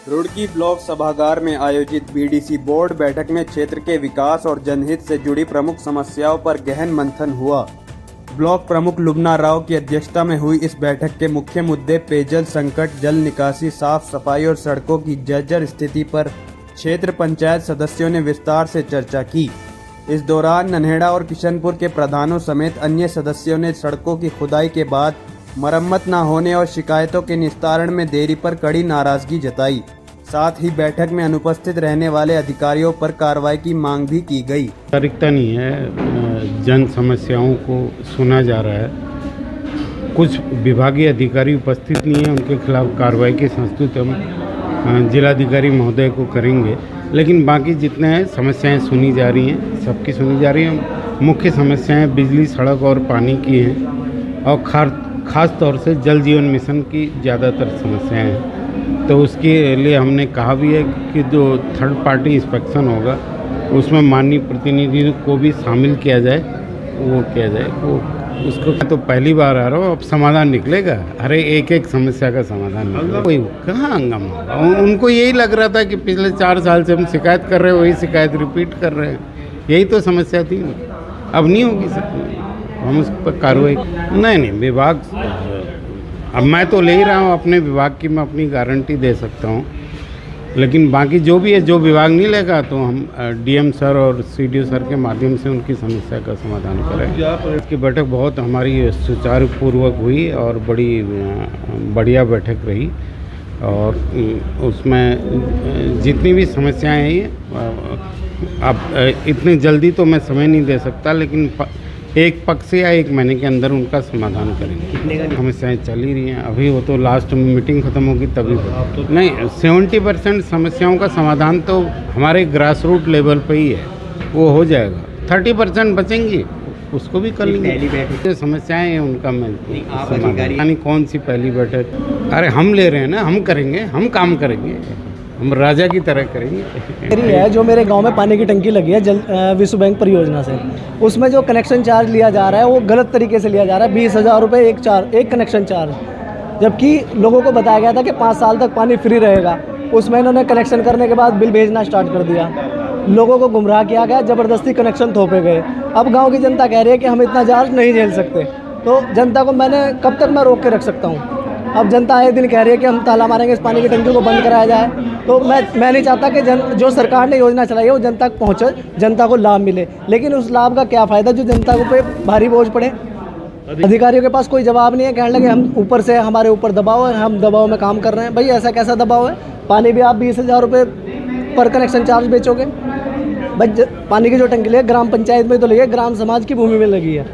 Roorkee block सभागार में आयोजित बीडीसी बोर्ड बैठक में क्षेत्र के विकास और जनहित से जुड़ी प्रमुख समस्याओं पर गहन मंथन हुआ। ब्लॉक प्रमुख लुबना राव की अध्यक्षता में हुई इस बैठक के मुख्य मुद्दे पेयजल संकट, जल निकासी, साफ सफाई और सड़कों की जर्जर स्थिति पर क्षेत्र पंचायत सदस्यों ने विस्तार से चर्चा की। इस दौरान नन्हेड़ा और किशनपुर के प्रधानों समेत अन्य सदस्यों ने सड़कों की खुदाई के बाद मरम्मत न होने और शिकायतों के निस्तारण में देरी पर कड़ी नाराजगी जताई। साथ ही बैठक में अनुपस्थित रहने वाले अधिकारियों पर कार्रवाई की मांग भी की गई। औपचारिकता नहीं है, जन समस्याओं को सुना जा रहा है। कुछ विभागीय अधिकारी उपस्थित नहीं है, उनके खिलाफ कार्रवाई की संस्तुत हम जिलाधिकारी महोदय को करेंगे। लेकिन बाकी जितने हैं समस्याएं सुनी जा रही हैं, सबकी सुनी जा रही हैं। मुख्य समस्याएं बिजली, सड़क और पानी की हैं और खास तौर से जल जीवन मिशन की ज़्यादातर समस्याएं हैं। तो उसके लिए हमने कहा भी है कि जो थर्ड पार्टी इंस्पेक्शन होगा उसमें माननीय प्रतिनिधि को भी शामिल किया जाए, वो किया जाए। वो उसको तो पहली बार आ रहा हूँ, अब समाधान निकलेगा। अरे एक समस्या का समाधान निकलेगा, कोई कहाँ हंगामा होगा। उनको यही लग रहा था कि पिछले 4 साल से हम शिकायत कर रहे हैं, वही शिकायत रिपीट कर रहे हैं। यही तो समस्या थी, अब नहीं होगी सर, हम उस पर कार्रवाई नहीं विभाग। अब मैं तो ले ही रहा हूँ अपने विभाग की, मैं अपनी गारंटी दे सकता हूँ। लेकिन बाकी जो भी है, जो विभाग नहीं लेगा तो हम डीएम सर और सीडीओ सर के माध्यम से उनकी समस्या का समाधान करें। इसकी बैठक बहुत हमारी सुचारूपूर्वक हुई और बड़ी बढ़िया बैठक रही। और उसमें जितनी भी समस्याएं हैं, अब इतनी जल्दी तो मैं समय नहीं दे सकता, लेकिन एक पक्ष से या 1 महीने के अंदर उनका समाधान करेंगे। समस्याएं चल ही रही हैं, अभी वो तो लास्ट में मीटिंग खत्म होगी तभी नहीं। 70% समस्याओं का समाधान तो हमारे ग्रास रूट लेवल पे ही है, वो हो जाएगा। 30% बचेंगी, उसको भी कर लेंगे। जो समस्याएं हैं उनका मैं यानी कौन सी पहली बैठक। अरे हम ले रहे हैं ना, हम करेंगे, हम काम करेंगे, हम राजा की तरह करेंगे। है जो मेरे गांव में पानी की टंकी लगी है विश्व बैंक परियोजना से, उसमें जो कनेक्शन चार्ज लिया जा रहा है वो गलत तरीके से लिया जा रहा है। 20,000 रुपये एक कनेक्शन चार्ज, जबकि लोगों को बताया गया था कि 5 साल तक पानी फ्री रहेगा। उसमें इन्होंने कनेक्शन करने के बाद बिल भेजना स्टार्ट कर दिया, लोगों को गुमराह किया गया, ज़बरदस्ती कनेक्शन थोपे गए। अब गाँव की जनता कह रही है कि हम इतना चार्ज नहीं झेल सकते। तो जनता को कब तक मैं रोक के रख सकता हूँ। अब जनता आए दिन कह रही है कि हम ताला मारेंगे, इस पानी की टंकी को बंद कराया जाए। तो मैं नहीं चाहता कि जो सरकार ने योजना चलाई है वो जनता तक पहुँचे, जनता को लाभ मिले। लेकिन उस लाभ का क्या फ़ायदा जो जनता को पे भारी बोझ पड़े। अधिकारियों के पास कोई जवाब नहीं है, कहने लगे हम ऊपर से, हमारे ऊपर दबाव है, हम दबाव में काम कर रहे हैं। भाई ऐसा कैसा दबाव है? पानी भी आप 20,000 रुपये पर कनेक्शन चार्ज बेचोगे? भाई पानी की जो टंकी लगी ग्राम पंचायत में तो लगी है, ग्राम समाज की भूमि में लगी है।